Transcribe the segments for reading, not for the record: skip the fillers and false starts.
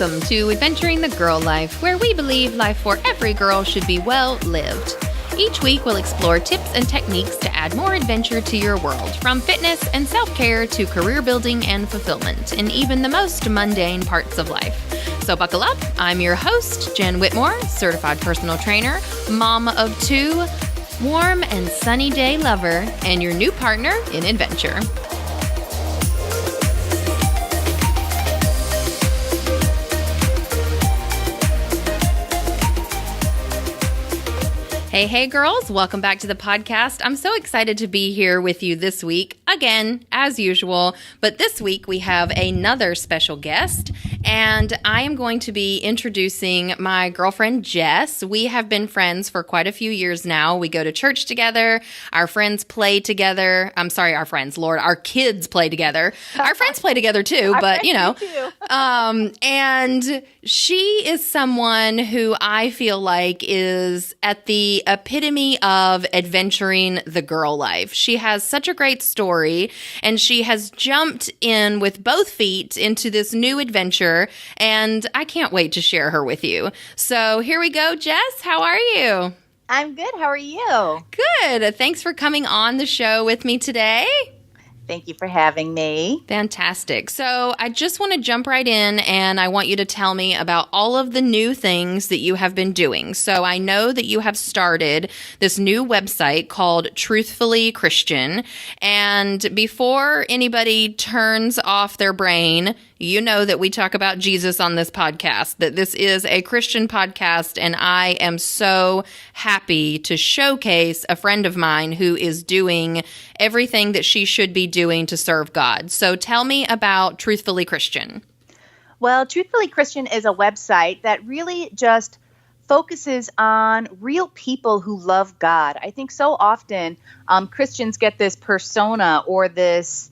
Welcome to Adventuring the Girl Life, where we believe life for every girl should be well lived. Each week, we'll explore tips and techniques to add more adventure to your world, from fitness and self-care to career building and fulfillment, in even the most mundane parts of life. So buckle up. I'm your host, Jen Whitmore, certified personal trainer, mama of two, warm and sunny day lover, and your new partner in adventure. Hey, girls. Welcome back to the podcast. I'm so excited to be here with you this week, again, as usual. But this week, we have another special guest, and I am going to be introducing my girlfriend, Jess. We have been friends for quite a few years now. We go to church together. Our friends play together. I'm sorry, our friends, Lord, our kids play together. Our friends play together too, but you know. And she is someone who I feel like is at the epitome of adventuring the girl life. She has such a great story, and she has jumped in with both feet into this new adventure, and I can't wait to share her with you. So here we go, Jess. How are you? I'm good. How are you? Good. Thanks for coming on the show with me today. Thank you for having me. Fantastic. So I just want to jump right in, and I want you to tell me about all of the new things that you have been doing. So I know that you have started this new website called Truthfully Christian. And before anybody turns off their brain, you know that we talk about Jesus on this podcast, that this is a Christian podcast, and I am so happy to showcase a friend of mine who is doing everything that she should be doing to serve God. So tell me about Truthfully Christian. Well, Truthfully Christian is a website that really just focuses on real people who love God. I think so often Christians get this persona or this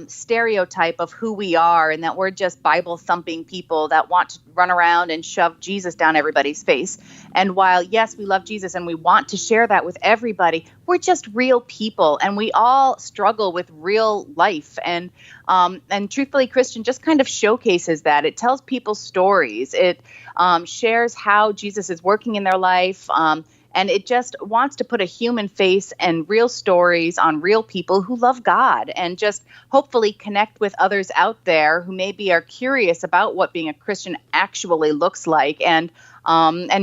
stereotype of who we are, and that we're just Bible-thumping people that want to run around and shove Jesus down everybody's face. And while, yes, we love Jesus and we want to share that with everybody, we're just real people, and we all struggle with real life. And Truthfully Christian just kind of showcases that. It tells people stories. It shares how Jesus is working in their life. And it just wants to put a human face and real stories on real people who love God, and just hopefully connect with others out there who maybe are curious about what being a Christian actually looks like. And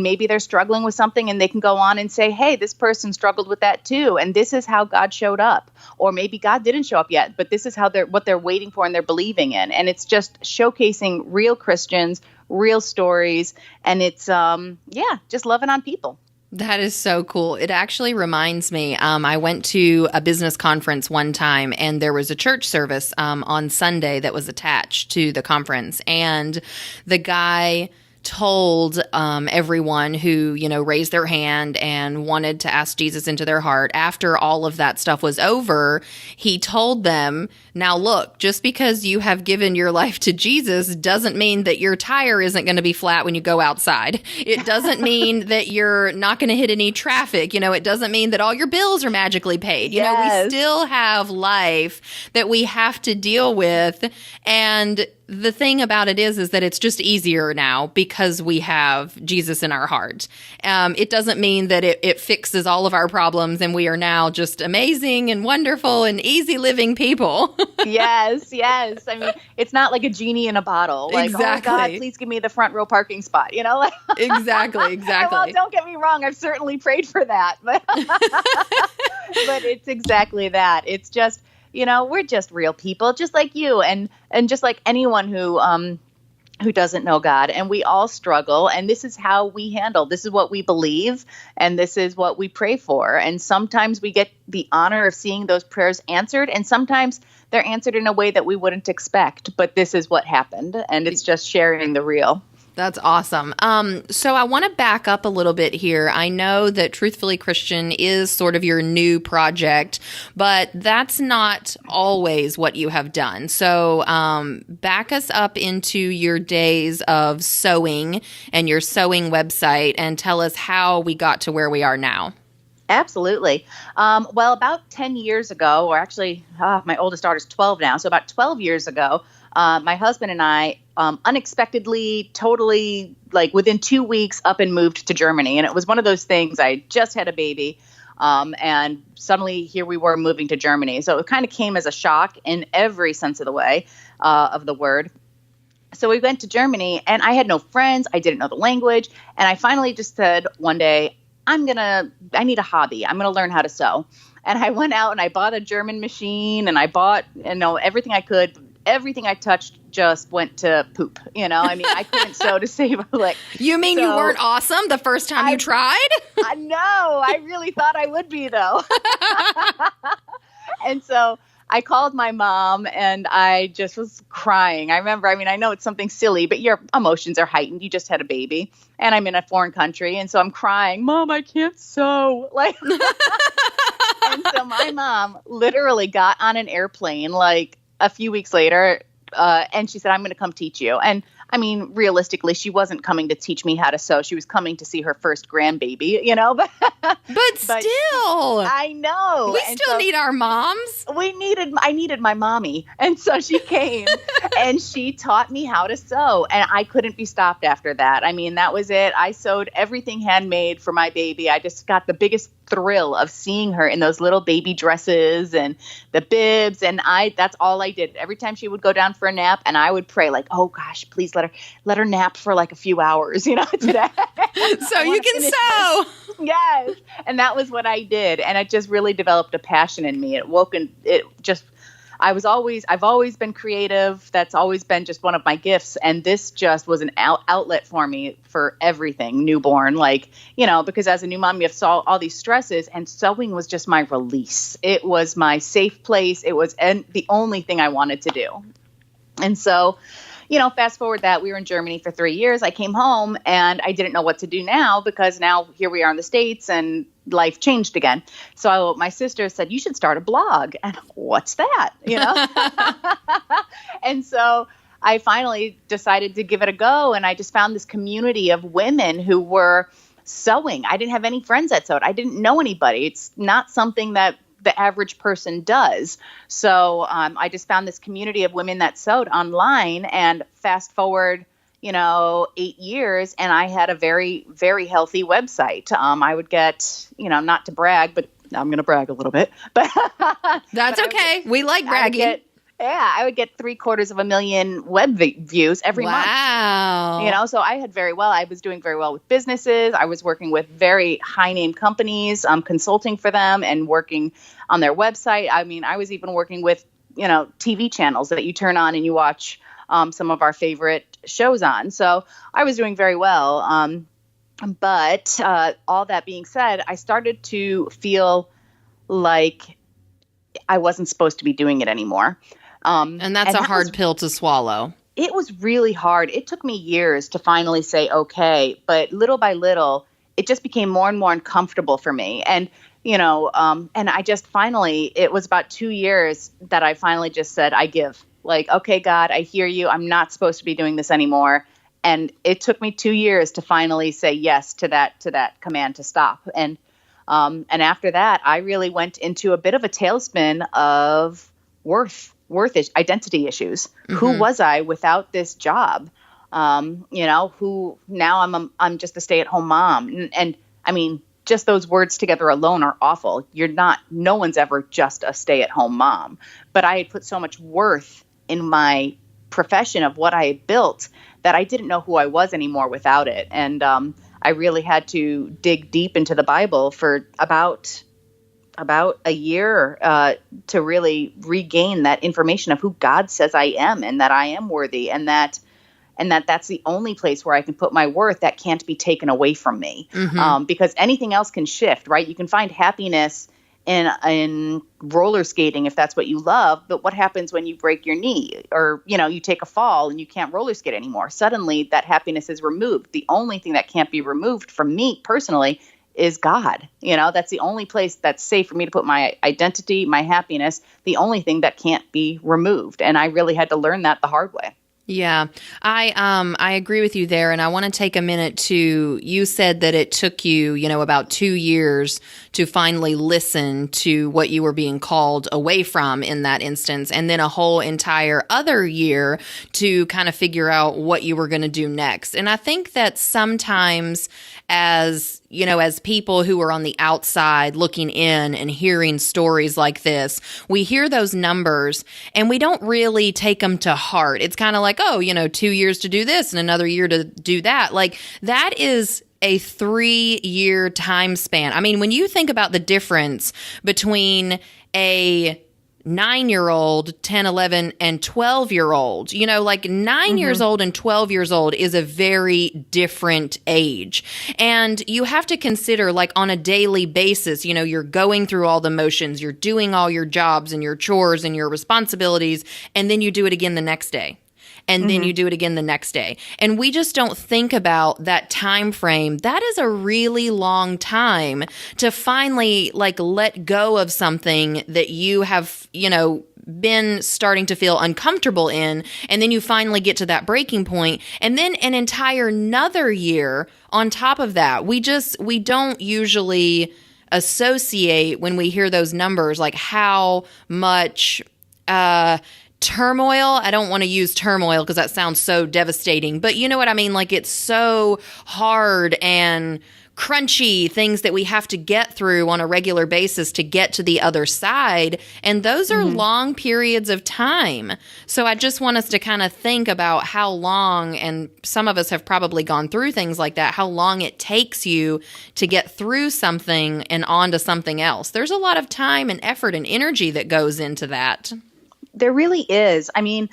maybe they're struggling with something, and they can go on and say, hey, this person struggled with that too, and this is how God showed up. Or maybe God didn't show up yet, but this is how what they're waiting for and they're believing in. And it's just showcasing real Christians, real stories, and it's, just loving on people. That is so cool. It actually reminds me, I went to a business conference one time, and there was a church service on Sunday that was attached to the conference. And the guy told everyone who, raised their hand and wanted to ask Jesus into their heart, after all of that stuff was over, he told them, now look, just because you have given your life to Jesus doesn't mean that your tire isn't going to be flat when you go outside. It doesn't mean that you're not going to hit any traffic. It doesn't mean that all your bills are magically paid. Yes. We still have life that we have to deal with. And the thing about it is that it's just easier now because we have Jesus in our heart. It doesn't mean that it fixes all of our problems and we are now just amazing and wonderful and easy living people. Yes. I mean, it's not like a genie in a bottle. Like, exactly. Oh God, please give me the front row parking spot, Exactly. Well, don't get me wrong. I've certainly prayed for that, but it's exactly that. It's just, we're just real people, just like you, and just like anyone who doesn't know God, and we all struggle, and this is how we handle. This is what we believe, and this is what we pray for. And sometimes we get the honor of seeing those prayers answered, and sometimes they're answered in a way that we wouldn't expect. But this is what happened, and it's just sharing the real. That's awesome. So I want to back up a little bit here. I know that Truthfully Christian is sort of your new project, but that's not always what you have done. So back us up into your days of sewing and your sewing website, and tell us how we got to where we are now. Absolutely. Well, about 10 years ago, or actually, my oldest daughter's 12 now, so about 12 years ago, my husband and I unexpectedly, totally, like within 2 weeks, up and moved to Germany. And it was one of those things. I just had a baby. And suddenly here we were moving to Germany. So it kind of came as a shock in every sense of the way, of the word. So we went to Germany and I had no friends. I didn't know the language. And I finally just said one day, I need a hobby. I'm going to learn how to sew. And I went out and I bought a German machine and I bought, everything I could. Everything I touched just went to poop. I couldn't sew to save a lick. You mean you weren't awesome the first time you tried? No, I really thought I would be, though. And so I called my mom and I just was crying. I remember, I know it's something silly, but your emotions are heightened. You just had a baby and I'm in a foreign country. And so I'm crying, Mom, I can't sew. And so my mom literally got on an airplane a few weeks later, and she said, I'm going to come teach you. And realistically, she wasn't coming to teach me how to sew. She was coming to see her first grandbaby, But still. I know. We still need our moms. I needed my mommy. And so she came and she taught me how to sew. And I couldn't be stopped after that. that was it. I sewed everything handmade for my baby. I just got the biggest thrill of seeing her in those little baby dresses and the bibs. And that's all I did. Every time she would go down for a nap and I would pray oh gosh, please let her nap for a few hours, today. So you can sew. Yes. And that was what I did. And it just really developed a passion in me. I've always been creative. That's always been just one of my gifts. And this just was an outlet for me for everything newborn, because as a new mom, you have all these stresses and sewing was just my release. It was my safe place. It was the only thing I wanted to do. And so, fast forward that we were in Germany for 3 years. I came home and I didn't know what to do now because now here we are in the States and life changed again. So my sister said, you should start a blog. And what's that? And so I finally decided to give it a go. And I just found this community of women who were sewing. I didn't have any friends that sewed. I didn't know anybody. It's not something that the average person does. So I just found this community of women that sewed online, and fast forward, 8 years, and I had a very, very healthy website. I would get, not to brag, but I'm going to brag a little bit, but that's okay. We like bragging. I would get 750,000 web views every month. Wow. So I was doing very well with businesses. I was working with very high name companies, consulting for them and working on their website. I was even working with, TV channels that you turn on and you watch some of our favorite shows on. So I was doing very well. But all that being said, I started to feel like I wasn't supposed to be doing it anymore. And that's a hard pill to swallow. It was really hard. It took me years to finally say, okay, but little by little, it just became more and more uncomfortable for me. And, and I just finally, it was about 2 years that I finally just said, I give. Okay, God, I hear you. I'm not supposed to be doing this anymore. And it took me 2 years to finally say yes to that command to stop. And after that, I really went into a bit of a tailspin of identity issues. Mm-hmm. Who was I without this job? Who now I'm just a stay-at-home mom. And just those words together alone are awful. No one's ever just a stay-at-home mom. But I had put so much worth in my profession of what I had built that I didn't know who I was anymore without it. And I really had to dig deep into the Bible for about a year to really regain that information of who God says I am, and that I am worthy, and that's the only place where I can put my worth that can't be taken away from me. Mm-hmm. Because anything else can shift, right? You can find happiness in roller skating if that's what you love, but what happens when you break your knee or, you take a fall and you can't roller skate anymore? Suddenly that happiness is removed. The only thing that can't be removed from me personally is God. That's the only place that's safe for me to put my identity, my happiness, the only thing that can't be removed. And I really had to learn that the hard way. Yeah, I agree with you there, and I want to take a minute to. You said that it took you, about 2 years to finally listen to what you were being called away from in that instance, and then a whole entire other year to kind of figure out what you were going to do next. And I think that sometimes, as people who are on the outside looking in and hearing stories like this, we hear those numbers and we don't really take them to heart. It's kind of like, 2 years to do this and another year to do that. Like, that is a 3-year time span. I mean, when you think about the difference between a 9-year-old, 10, 11, and 12-year-old, 9 years old and 12 years old is a very different age. And you have to consider, on a daily basis, you're going through all the motions, you're doing all your jobs and your chores and your responsibilities, and then you do it again the next day. And then you do it again the next day. And we just don't think about that time frame. That is a really long time to finally let go of something that you have, been starting to feel uncomfortable in. And then you finally get to that breaking point. And then an entire another year on top of that. We don't usually associate, when we hear those numbers, how much turmoil. I don't want to use turmoil because that sounds so devastating, but you know what I mean? It's so hard and crunchy things that we have to get through on a regular basis to get to the other side. And those are long periods of time. So I just want us to kind of think about how long, and some of us have probably gone through things like that, how long it takes you to get through something and onto something else. There's a lot of time and effort and energy that goes into that. There really is. I mean,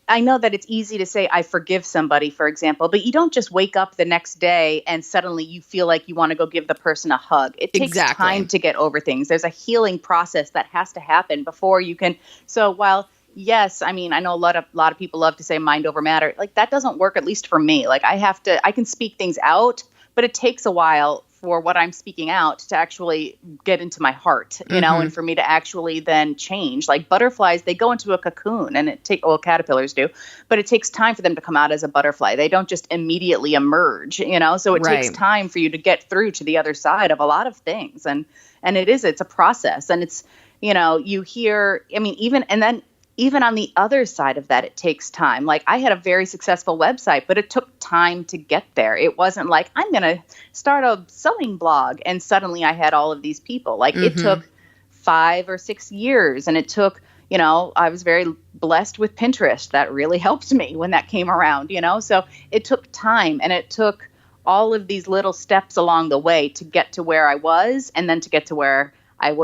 I know that it's easy to say, I forgive somebody, for example, but you don't just wake up the next day and suddenly you feel like you want to go give the person a hug. It takes time to get over things. There's a healing process that has to happen before you can. So while, yes, I mean, I know a lot of people love to say mind over matter. That doesn't work, at least for me. I can speak things out, but it takes a while for what I'm speaking out to actually get into my heart, and for me to actually then change. Like butterflies, they go into a cocoon and caterpillars do, but it takes time for them to come out as a butterfly. They don't just immediately emerge, so it takes time for you to get through to the other side of a lot of things. And it's a process, and it's, you hear, I mean, even on the other side of that, it takes time. I had a very successful website, but it took time to get there. It wasn't like, I'm going to start a sewing blog and suddenly I had all of these people. It took 5 or 6 years, and it took, I was very blessed with Pinterest. That really helped me when that came around, so it took time, and it took all of these little steps along the way to get to where I was, and then to get to where I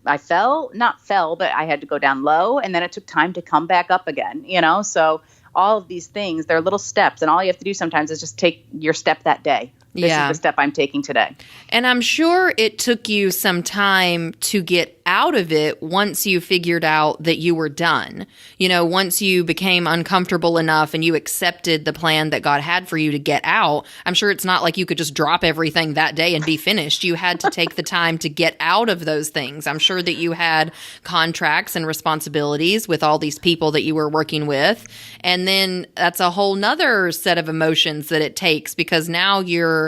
not fell, but I had to go down low, and then it took time to come back up again, so all of these things, they're little steps, and all you have to do sometimes is just take your step that day. This is the step I'm taking today. And I'm sure it took you some time to get out of it once you figured out that you were done. Once you became uncomfortable enough and you accepted the plan that God had for you to get out, I'm sure it's not like you could just drop everything that day and be finished. You had to take the time to get out of those things. I'm sure that you had contracts and responsibilities with all these people that you were working with. And then that's a whole nother set of emotions that it takes, because now you're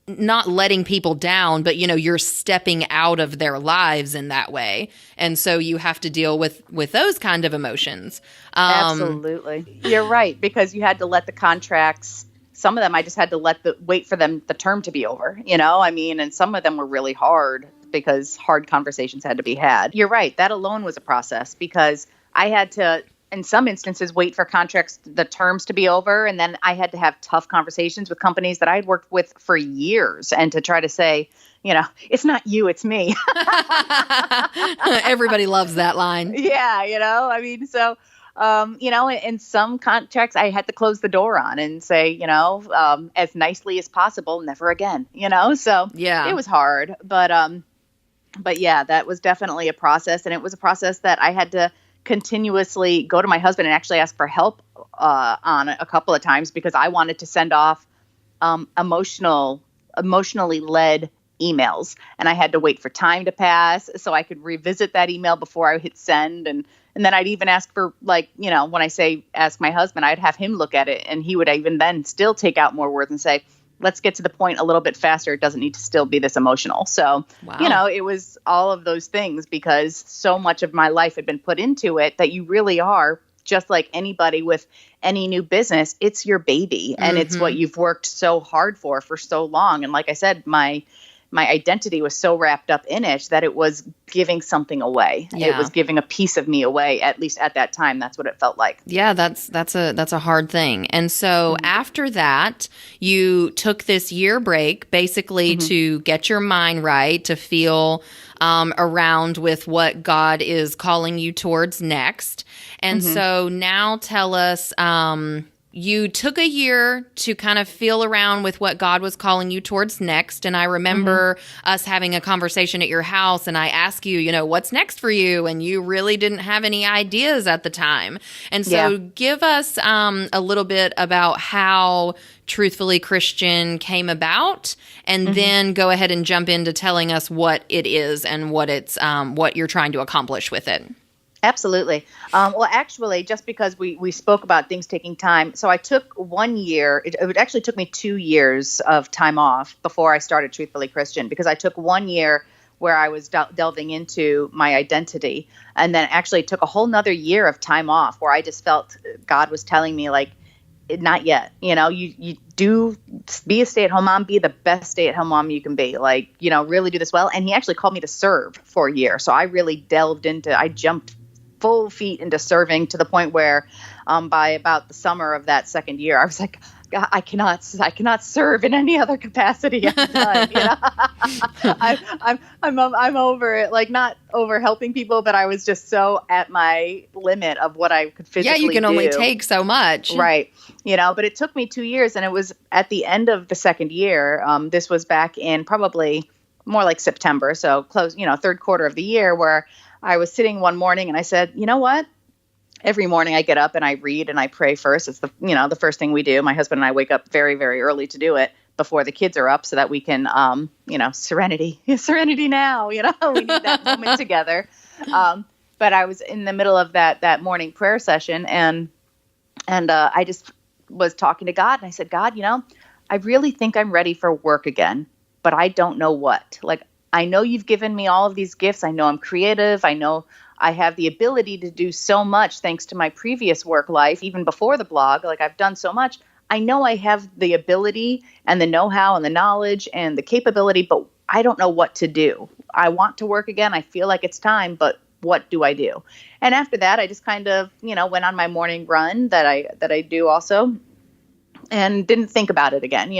not letting people down, but you're stepping out of their lives in that way, and so you have to deal with those kind of emotions. Absolutely, you're right, because you had to let the contracts. Some of them I just had to wait for the term to be over. And some of them were really hard because hard conversations had to be had. You're right, that alone was a process, because I had to, in some instances, wait for the terms to be over. And then I had to have tough conversations with companies that I had worked with for years, and to try to say, it's not you, it's me. Everybody loves that line. Yeah. In some contracts I had to close the door on and say, as nicely as possible, never again, so yeah, it was hard, but yeah, that was definitely a process. And it was a process that I had to continuously go to my husband and actually ask for help on a couple of times, because I wanted to send off emotionally led emails, and I had to wait for time to pass so I could revisit that email before I hit send. And then I'd even ask for, like, when I say ask my husband, I'd have him look at it, and he would even then still take out more words and say, let's get to the point a little bit faster. It doesn't need to still be this emotional. So, Wow. it was all of those things because so much of my life had been put into it that you really are just like anybody with any new business. It's your baby, and it's what you've worked so hard for so long. And like I said, my identity was so wrapped up in it that it was giving something away. Yeah. It was giving a piece of me away. At least at that time, that's what it felt like. Yeah, that's a hard thing. And so after that, you took this year break basically to get your mind right, to feel around with what God is calling you towards next. And so now tell us, you took a year to kind of feel around with what God was calling you towards next. And I remember us having a conversation at your house, and I asked you, what's next for you? And you really didn't have any ideas at the time. And so give us a little bit about how Truthfully Christian came about, and then go ahead and jump into telling us what it is and what it's what you're trying to accomplish with it. Absolutely. Well, actually, just because we spoke about things taking time, so I took 1 year. It actually took me 2 years of time off before I started Truthfully Christian, because I took 1 year where I was delving into my identity, and then actually took a whole nother year of time off where I just felt God was telling me, like, not yet. You do be a stay-at-home mom, be the best stay-at-home mom you can be. Like, really do this well. And he actually called me to serve for a year. So I really I jumped full feet into serving to the point where by about the summer of that second year, I was like, God, I cannot serve in any other capacity. I'm done, I'm over it. Like, not over helping people, but I was just so at my limit of what I could physically do. Yeah, you can only take so much. Right. But it took me 2 years, and it was at the end of the second year. This was back in probably more like September. So close, third quarter of the year, where I was sitting one morning and I said, you know what? Every morning I get up and I read and I pray first. It's the first thing we do. My husband and I wake up very, very early to do it before the kids are up, so that we can, serenity now, we need that moment together. But I was in the middle of that morning prayer session, and I just was talking to God, and I said, God, I really think I'm ready for work again, but I don't know what. Like, I know you've given me all of these gifts. I know I'm creative. I know I have the ability to do so much thanks to my previous work life, even before the blog. Like, I've done so much. I know I have the ability and the know-how and the knowledge and the capability, but I don't know what to do. I want to work again. I feel like it's time, but what do I do? And after that, I just kind of, went on my morning run that I do also, and didn't think about it again.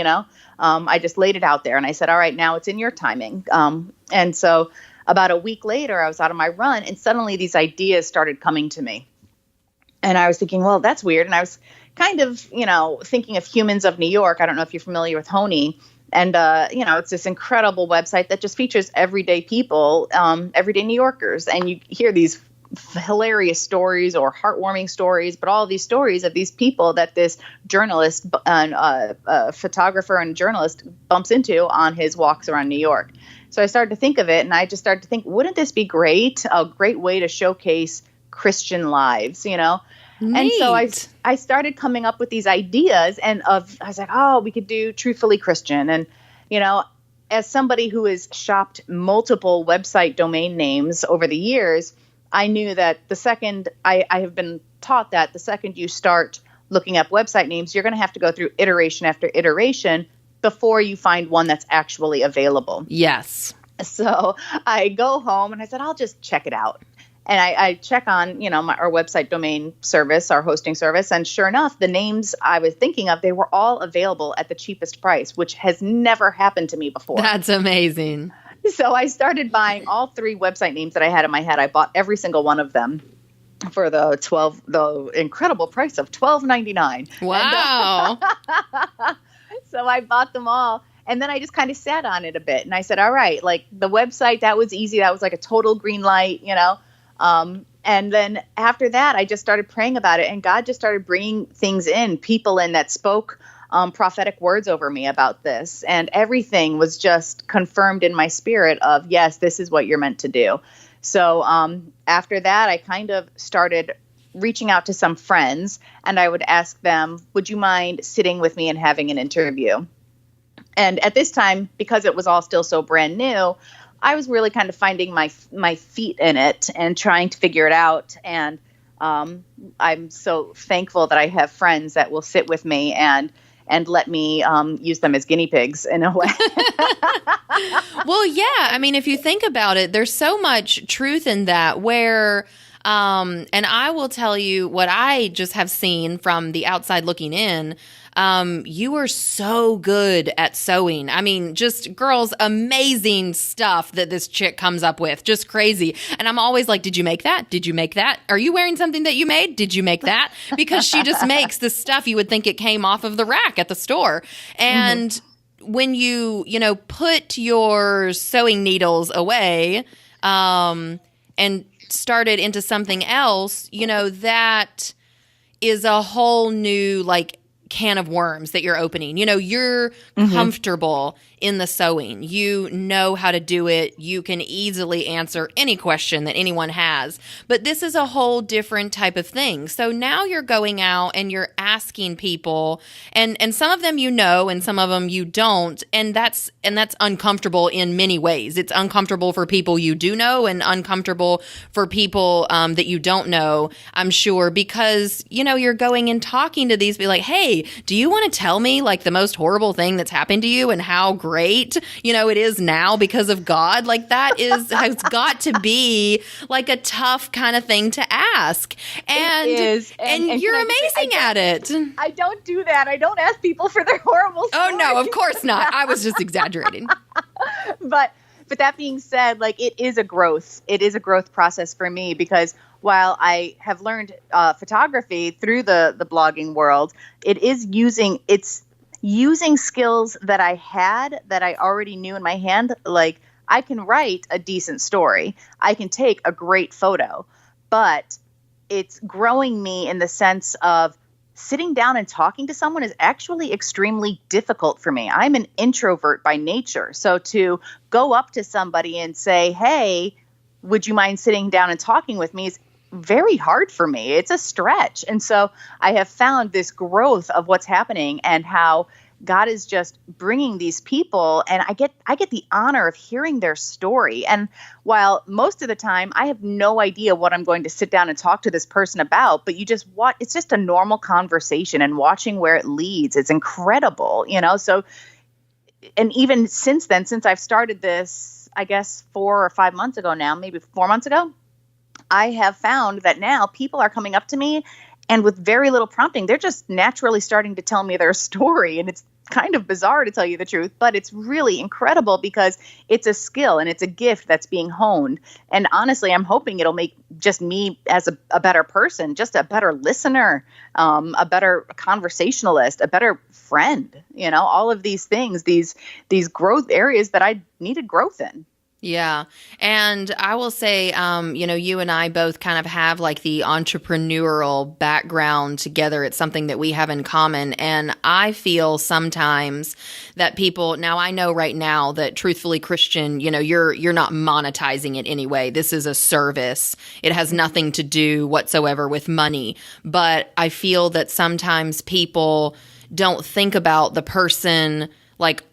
I just laid it out there, and I said, all right, now it's in your timing. And so about a week later, I was out on my run, and suddenly these ideas started coming to me. And I was thinking, well, that's weird. And I was kind of, thinking of Humans of New York. I don't know if you're familiar with Honey. And, it's this incredible website that just features everyday people, everyday New Yorkers. And you hear these hilarious stories or heartwarming stories, but all these stories of these people that this journalist and photographer and journalist bumps into on his walks around New York. So I started to think of it, and I just started to think, wouldn't this be great? A great way to showcase Christian lives, Neat. And so I started coming up with these ideas, and I was like, oh, we could do Truthfully Christian. And, as somebody who has shopped multiple website domain names over the years, I knew that the second I have been taught that the second you start looking up website names, you're going to have to go through iteration after iteration before you find one that's actually available. Yes. So I go home and I said, I'll just check it out. And I check on, our website domain service, our hosting service. And sure enough, the names I was thinking of, they were all available at the cheapest price, which has never happened to me before. That's amazing. So I started buying all 3 website names that I had in my head. I bought every single one of them for the incredible price of $12.99. Wow. So I bought them all. And then I just kind of sat on it a bit. And I said, all right, like the website, that was easy. That was like a total green light, And then after that, I just started praying about it. And God just started bringing things in, people in that spoke prophetic words over me about this. And everything was just confirmed in my spirit of, yes, this is what you're meant to do. So after that, I kind of started reaching out to some friends, and I would ask them, would you mind sitting with me and having an interview? And at this time, because it was all still so brand new, I was really kind of finding my feet in it and trying to figure it out. And I'm so thankful that I have friends that will sit with me and let me use them as guinea pigs in a way. Well, yeah. I mean, if you think about it, there's so much truth in that where and I will tell you what I just have seen from the outside looking in. You are so good at sewing. I mean, just girls, amazing stuff that this chick comes up with. Just crazy. And I'm always like, did you make that? Did you make that? Are you wearing something that you made? Did you make that? Because she just makes the stuff you would think it came off of the rack at the store. And when you put your sewing needles away, and started into something else, that is a whole new can of worms that you're opening. You're comfortable in the sewing. You know how to do it. You can easily answer any question that anyone has. But this is a whole different type of thing. So now you're going out and you're asking people, and some of them and some of them you don't, and that's uncomfortable in many ways. It's uncomfortable for people you do know and uncomfortable for people that you don't know, I'm sure, because you're going and talking to these, be like, hey, do you want to tell me the most horrible thing that's happened to you and how great it is now because of God? That has got to be a tough kind of thing to ask. And it is. And you're amazing at it. I don't do that. I don't ask people for their horrible stories. Oh no, of course not. I was just exaggerating. But that being said, it is a growth. It is a growth process for me, because while I have learned photography through the blogging world, it's using skills that I had, that I already knew in my hand. I can write a decent story. I can take a great photo, but it's growing me in the sense of sitting down and talking to someone is actually extremely difficult for me. I'm an introvert by nature. So to go up to somebody and say, hey, would you mind sitting down and talking with me is very hard for me. It's a stretch. And so I have found this growth of what's happening and how God is just bringing these people, and I get the honor of hearing their story. And while most of the time I have no idea what I'm going to sit down and talk to this person about, but it's just a normal conversation, and watching where it leads, it's incredible, So, and even since then, since I've started this, I guess 4 or 5 months ago now, maybe 4 months ago, I have found that now people are coming up to me, and with very little prompting, they're just naturally starting to tell me their story. And it's kind of bizarre, to tell you the truth, but it's really incredible because it's a skill and it's a gift that's being honed. And honestly, I'm hoping it'll make just me as a better person, just a better listener, a better conversationalist, a better friend, all of these things, these growth areas that I needed growth in. Yeah. And I will say, you and I both kind of have the entrepreneurial background together. It's something that we have in common. And I feel sometimes that people, now I know right now that Truthfully Christian, you're not monetizing it anyway. This is a service. It has nothing to do whatsoever with money. But I feel that sometimes people don't think about the person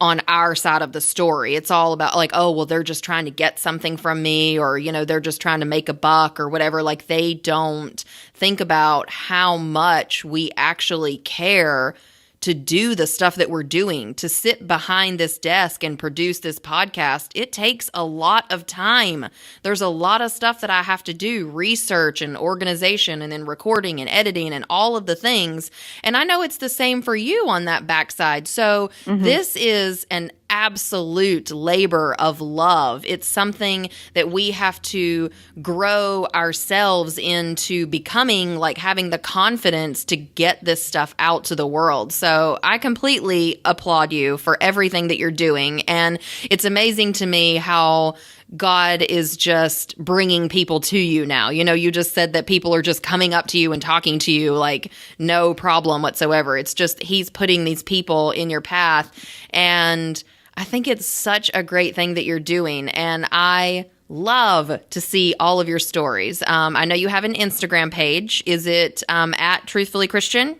on our side of the story. It's all about oh, well, they're just trying to get something from me, or, they're just trying to make a buck or whatever. They don't think about how much we actually care to do the stuff that we're doing, to sit behind this desk and produce this podcast. It takes a lot of time. There's a lot of stuff that I have to do, research and organization, and then recording and editing and all of the things. And I know it's the same for you on that backside. So this is an absolute labor of love. It's something that we have to grow ourselves into becoming, having the confidence to get this stuff out to the world. So I completely applaud you for everything that you're doing. And it's amazing to me how God is just bringing people to you now. You know, you just said that people are just coming up to you and talking to you like no problem whatsoever. It's just he's putting these people in your path. And I think it's such a great thing that you're doing. And I love to see all of your stories. I know you have an Instagram page. Is it at Truthfully Christian?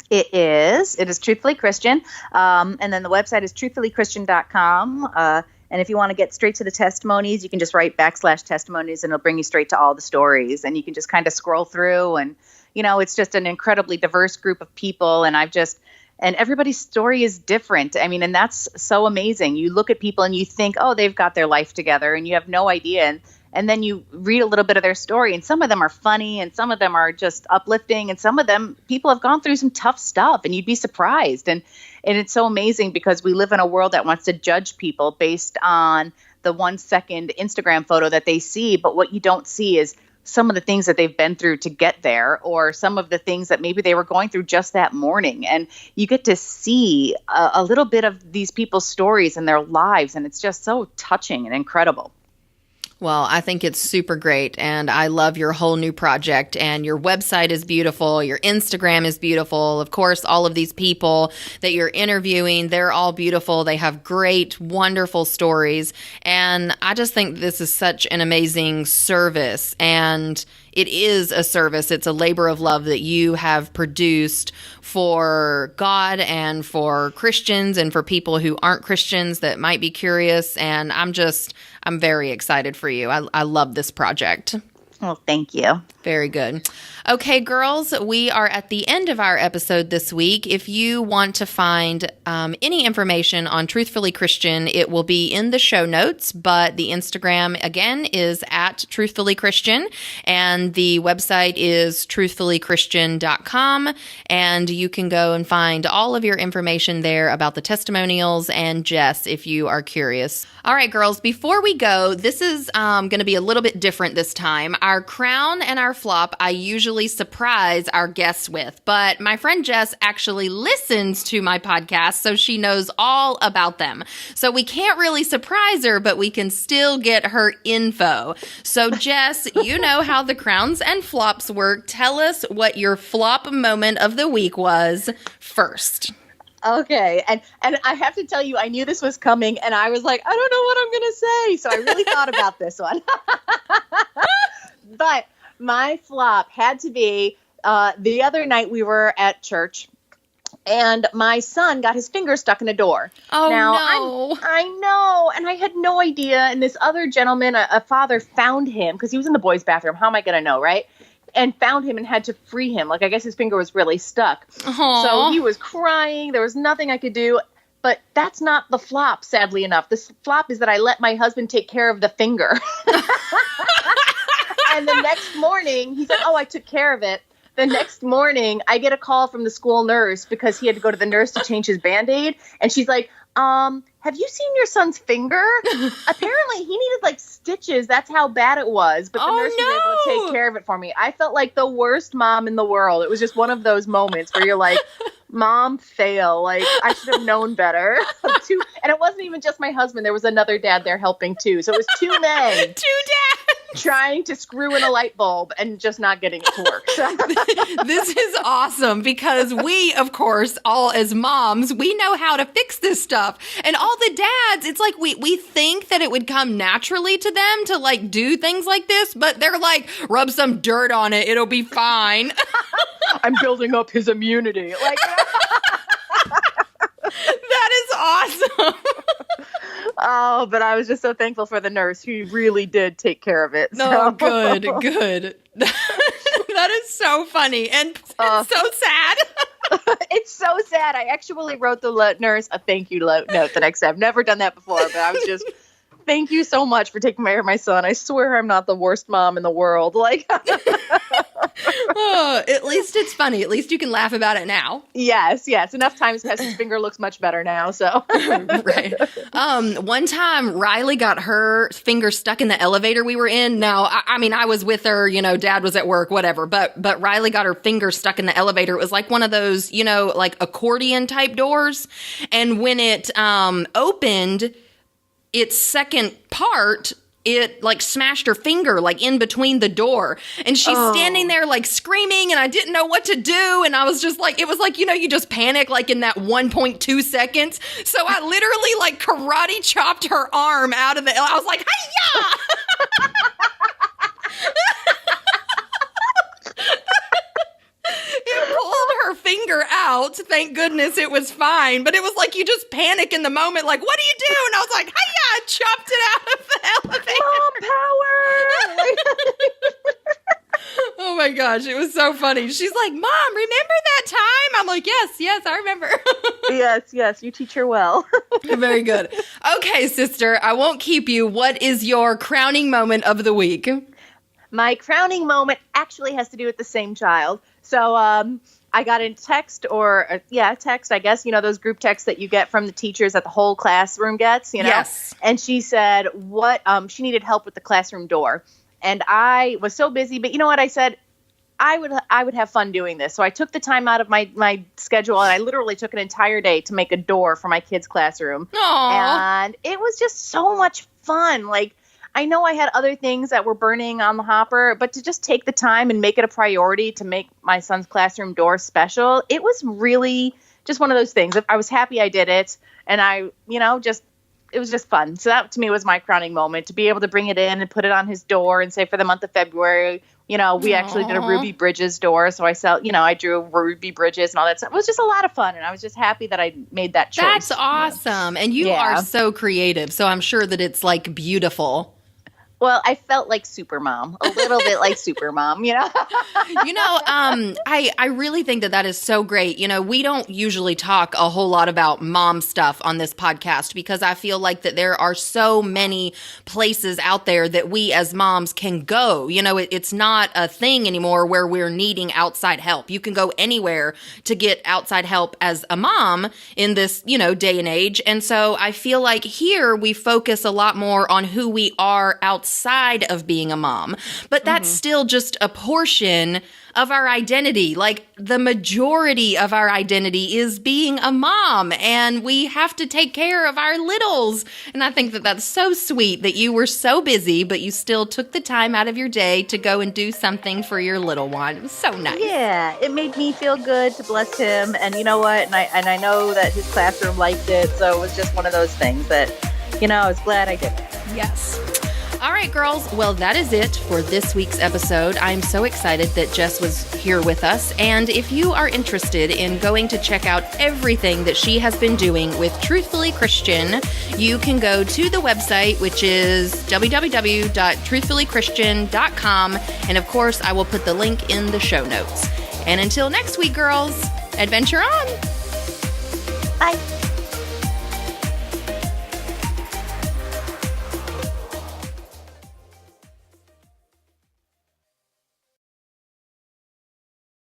It is. It is Truthfully Christian. And then the website is truthfullychristian.com. And if you want to get straight to the testimonies, you can just write /testimonies and it'll bring you straight to all the stories. And you can just kind of scroll through and, you know, it's just an incredibly diverse group of people. And and everybody's story is different. I mean, and that's so amazing. You look at people and you think, oh, they've got their life together and you have no idea. And then you read a little bit of their story and some of them are funny and some of them are just uplifting. And some of them, people have gone through some tough stuff and you'd be surprised. And it's so amazing because we live in a world that wants to judge people based on the 1 second Instagram photo that they see. But what you don't see is some of the things that they've been through to get there, or some of the things that maybe they were going through just that morning. And you get to see a little bit of these people's stories and their lives. And it's just so touching and incredible. Well, I think it's super great, and I love your whole new project, and your website is beautiful, your Instagram is beautiful. Of course, all of these people that you're interviewing, they're all beautiful. They have great, wonderful stories, and I just think this is such an amazing service, and it is a service. It's a labor of love that you have produced for God and for Christians and for people who aren't Christians that might be curious, and I'm very excited for you. I love this project. Well, thank you. Very good. Okay, girls, we are at the end of our episode this week. If you want to find any information on Truthfully Christian, it will be in the show notes, but the Instagram, again, is at Truthfully Christian, and the website is truthfullychristian.com, and you can go and find all of your information there about the testimonials and Jess if you are curious. All right, girls, before we go, this is going to be a little bit different this time. Our crown and our flop, I usually surprise our guests with, but my friend Jess actually listens to my podcast, so she knows all about them. So we can't really surprise her, but we can still get her info. So Jess, you know how the crowns and flops work. Tell us what your flop moment of the week was first. Okay. And I have to tell you, I knew this was coming and I was like, I don't know what I'm going to say. So I really thought about this one. But my flop had to be the other night we were at church and my son got his finger stuck in a door. Oh, now, no. I know. And I had no idea. And this other gentleman, a father, found him because he was in the boys' bathroom. How am I going to know, right? And found him and had to free him. Like, I guess his finger was really stuck. Aww. So he was crying. There was nothing I could do. But that's not the flop, sadly enough. The flop is that I let my husband take care of the finger. And the next morning, he said, oh, I took care of it. The next morning, I get a call from the school nurse because he had to go to the nurse to change his Band-Aid. And she's like, have you seen your son's finger? Apparently, he needed like stitches. That's how bad it was. But the nurse was able to take care of it for me. I felt like the worst mom in the world. It was just one of those moments where you're like, mom, fail. Like, I should have known better. And it wasn't even just my husband. There was another dad there helping too. So it was two men. Two dads. Trying to screw in a light bulb and just not getting it to work. This is awesome because we, of course, all as moms, we know how to fix this stuff. And all the dads, it's like we think that it would come naturally to them to like do things like this, but they're like, rub some dirt on it, it'll be fine. I'm building up his immunity. Like that is awesome. Oh, but I was just so thankful for the nurse who really did take care of it. So. Oh, good. That is so funny and so sad. It's so sad. I actually wrote the nurse a thank you note the next day. I've never done that before, but I was just, thank you so much for taking care of my son. I swear I'm not the worst mom in the world. Like, at least it's funny. At least you can laugh about it now. Yes. Enough time has passed. His finger looks much better now. So right. One time Riley got her finger stuck in the elevator we were in. Now, I mean, I was with her, dad was at work, whatever, but Riley got her finger stuck in the elevator. It was like one of those, like accordion type doors. And when it opened, its second part it like smashed her finger like in between the door, and she's standing there like screaming, and I didn't know what to do, and I was just like, it was like, you know, you just panic like in that 1.2 seconds. So I literally like karate chopped her arm out of I was like, hi-ya! It pulled her finger out. Thank goodness it was fine. But it was like you just panic in the moment, like, what do you do? And I was like, hiya, I chopped it out of the elevator. Mom power! Oh my gosh, it was so funny. She's like, Mom, remember that time? I'm like, yes, I remember. Yes, you teach her well. Very good. Okay, sister, I won't keep you. What is your crowning moment of the week? My crowning moment actually has to do with the same child. So I got a text text, I guess, you know, those group texts that you get from the teachers that the whole classroom gets, you know? Yes. And she said she needed help with the classroom door. And I was so busy, but you know what? I said, I would have fun doing this. So I took the time out of my schedule, and I literally took an entire day to make a door for my kids' classroom. Aww. And it was just so much fun. Like, I know I had other things that were burning on the hopper, but to just take the time and make it a priority to make my son's classroom door special, it was really just one of those things. I was happy I did it, and it was just fun. So that to me was my crowning moment, to be able to bring it in and put it on his door and say for the month of February, you know, we actually did a Ruby Bridges door. So I drew Ruby Bridges and all that stuff. It was just a lot of fun. And I was just happy that I made that choice. That's awesome. And you are so creative. So I'm sure that it's like beautiful. Well, I felt like Supermom, a little bit like Supermom, you know? I really think that is so great. You know, we don't usually talk a whole lot about mom stuff on this podcast because I feel like that there are so many places out there that we as moms can go. You know, it's not a thing anymore where we're needing outside help. You can go anywhere to get outside help as a mom in this, you know, day and age. And so I feel like here we focus a lot more on who we are outside of being a mom, but that's still just a portion of our identity. Like the majority of our identity is being a mom, and we have to take care of our littles. And I think that that's so sweet that you were so busy, but you still took the time out of your day to go and do something for your little one. It was so nice. Yeah, it made me feel good to bless him. And you know what? And I know that his classroom liked it. So it was just one of those things that, you know, I was glad I did it. Yes. All right, girls. Well, that is it for this week's episode. I'm so excited that Jess was here with us. And if you are interested in going to check out everything that she has been doing with Truthfully Christian, you can go to the website, which is www.truthfullychristian.com. And of course, I will put the link in the show notes. And until next week, girls, adventure on. Bye.